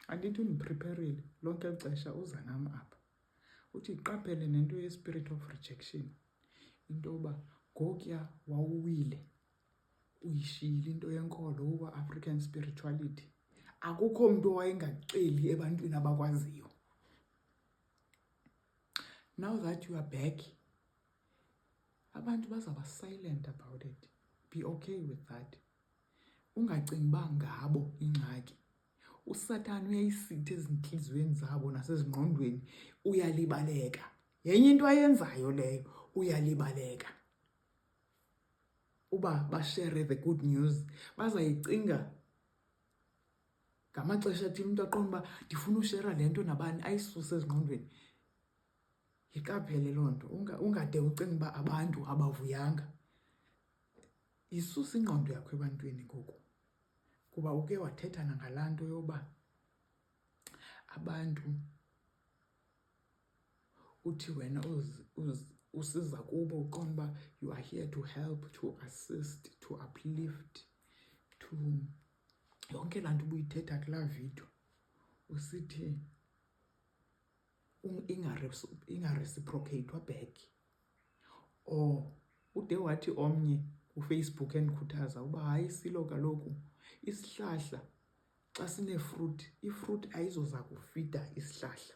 andithi undipreparile lonke ixesha uza nam apha uthi iqaphele nento ye-spirit of rejection, into yoba ngokuya wawuwile uyishiyile into yenkolo uba African spirituality, akukho mntu owayengaceli ebantwini abakwaziyo. Now that you are back, abantu bazawuba silent about it. Be okay with that. Ungacingi uba ngabo ingxaki. Usatani uyayisitha ezintliziyweni zabo nasezingqondweni, uyalibaleka. Yenye into ayenzayo leyo, uyalibaleka. Uba bashare the good news, bazayicinga ngamaxesha athile umntu aqonda uba ndifuna ushera le nto nabani, ayisuse ezingqondweni. Yiqaphele loo nto, ungade ucinga uba abantu abavuyanga. Yisusa ingqondo yakho ebantwini ngoku, kuba uke wathetha nangalaa nto yoba abantu uthi wena usiza kubo uqonda uba you are here to help, to assist, to uplift, to yonke laa nto ubuyithetha kulaa video. Usithi ingareciprocatwa back. Or ude wathi omnye uFacebook endikhuthaza uba hayi Silo, kaloku isihlahla xa sinefruit, ifruit ayizoza kufida isihlahla.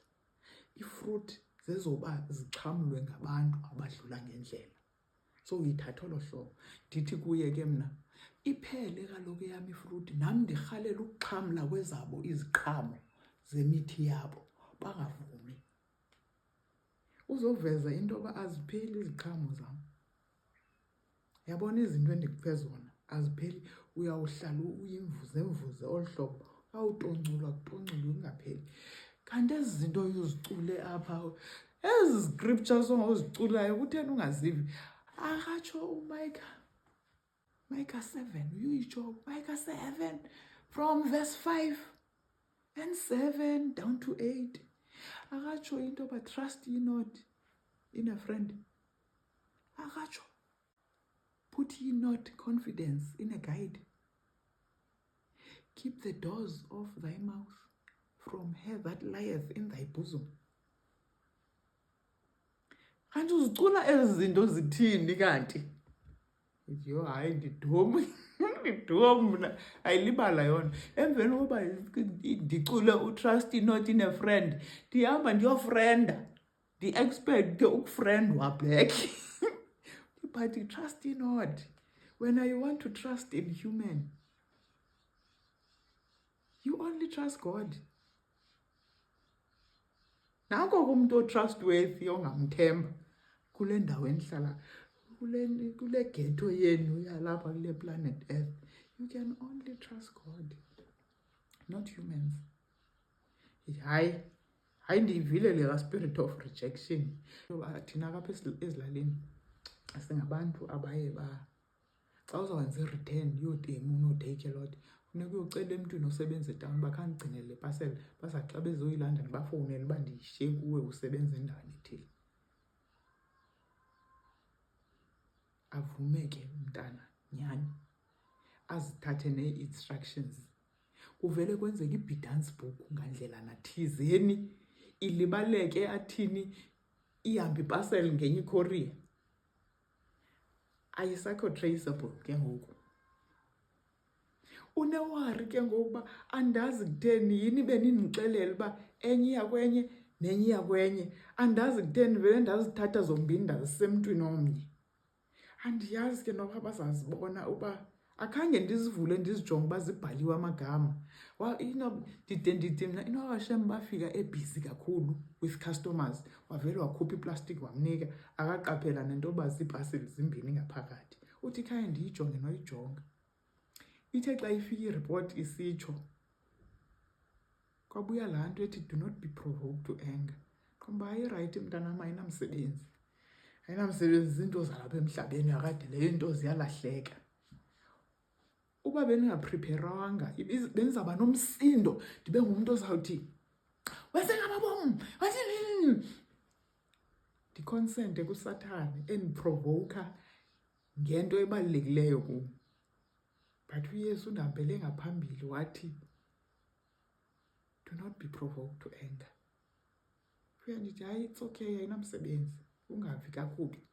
Ifruit zezoba zixhamlwe ngabantu abadlula ngendlela. So uyithatha olo hlobo. Ndithi kuye ke mna, iphele kaloku eyam ifruit, nam ndirhalela ukuxhamla kwezabo iziqhamo zemithi yabo, bangavumi. Uzoveza into yoba azipheli iziqhamo zam. Yabona izinto endikuphe zona azipheli, uyawuhlala uyimvuze olu hlobo, awutoncula kutonculwe kungapheli. Kanti ezi zinto uzicule apha, ezi scriptures ongoziculayo, kutheni ungazivi? Akatsho uMicah 7, uyitsho Micah 7 from verse 5 and 7 down to 8. Akatsho into yoba trust ye not in a friend. Akatsho put ye not confidence in a guide. Keep the doors of thy mouth from her that lieth in thy bosom. Kanti uzicula ezi zinto zithini kanti? Yho, hayi ndidum mna, ayilibala yona. Emveni koba ndicule utrust not in a friend, ndihamba ndiyofrenda, ndi-expecte ukufrendwa back. But trust in not. When you want to trust in human, you only trust God. Nanko umuntu otrustworthy ongamthemba kule ndawo endihlala, kule ghetto yenu yalapha kule planet Earth. You can only trust God, not humans. Hayi ndiyivile le spirit of rejection. Thina kapha ezilalini singabantu abaye xa uzawwenza i-return yotemu unoteyike lot, funeka uyocela emntwini osebenza etawuni uba khandigcinele le parcel, bazathi xa bezoyilanda ndibafowunele uba ndiyishiye kuwe usebenza endaweni ethile. Avume ke umntana nyhani, azithathe nee-instructions. Kuvele kwenzeka ibhidansi book ngandlela nathizeni, ilibaleke athini, ihambe ipaseli ngenye ikhoriya. Ayisakho traceable ke ngoku. Unewari ke ngokuba andazi kutheni, yini benindixelela uba enye iya kwenye nenye iya kwenye. Andazi kutheni vele ndazithatha zombini ndazisa emntwini omnye. Andiyazi ke noba bazazibona uba akhange ndizivule ndizijonge uba zibhaliwe amagama. Ndithi mna inoba shem bafika ebhizi kakhulu with customers, wavele wakhupha iplastiki wamnika, akaqaphela nento yoba ziipaseli zimbini ngaphakathi. Uthi khaye ndiyijonge noyijonga. Ithe xa ifika iripoti isitsho, kwabuya laa nto ethi do not be provoked to anger. Qomba ayirayithi mntanam, ayinamsebenzi. Ayinamsebenzi, zinto zalapha emhlabeni yakade leyo, into ziyalahleka. Uba bendingaprepherwanga bendizawuba nomsindo, ndibe ngumntu ozawuthi wenze ngamabomu, ndikonsente kuSathane endiprovoka ngento ebalulekileyo kum. But uYesu undihambele ngaphambili wathi, do cannot be provoked to anger. Ufika ndithi hayi it's okay, ayinamsebenzi, ungavi kakubi.